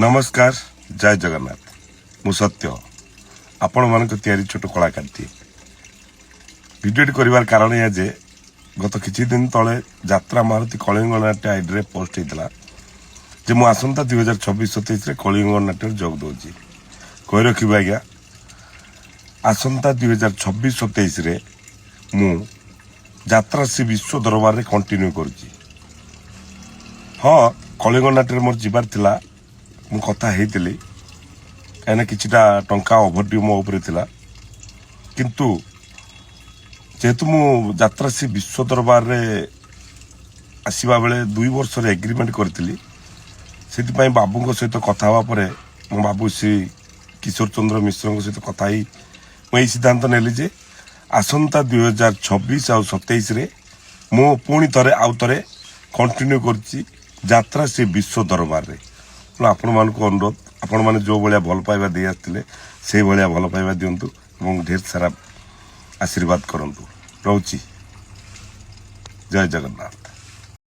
नमस्कार जय जगन्नाथ मु सत्य आपण मान तैयारी छोट कलाकार भिडियोटी कर कारण यह जे गत किछि दिन तले यात्रा मारुति कलिंग नाट्य आईडी पोस्ट होता जे मु आसंता 2026-27 कलिंग नाट्य जोग दौची कही रखिए आज्ञा आसंता 2026-27 मु यात्रा से विश्व दरबार रे कंटिन्यू करुची। हाँ कलिंग नाट्य मोर जीवार थिला मु कथा हेतिली कहीं किछिटा टंका ओभरड्यू मो ऊपर थिला किंतु जेहेतु मु यात्रा से विश्व दरबार रे आसीबा बेले 2 वर्ष रे एग्रीमेंट करथिली सेति पई बाबू सहित कथा हवा परे मो बाबू श्री किशोर चंद्र मिश्र सहित कथा ही मैं सिद्धांत नेली जे आसंता 2026 और 27 रे मु पुणी थरे आउ थरे कंटिन्यू करची यात्रा से विश्व दरबार रे आपण मान को अनुरोध आपण माने जो भलिया भल पाइबा दे आस्तिले से भलिया भल पाइबा दियंतु एवं ढेर सारा आशीर्वाद करंतु। रहउची जय जगन्नाथ।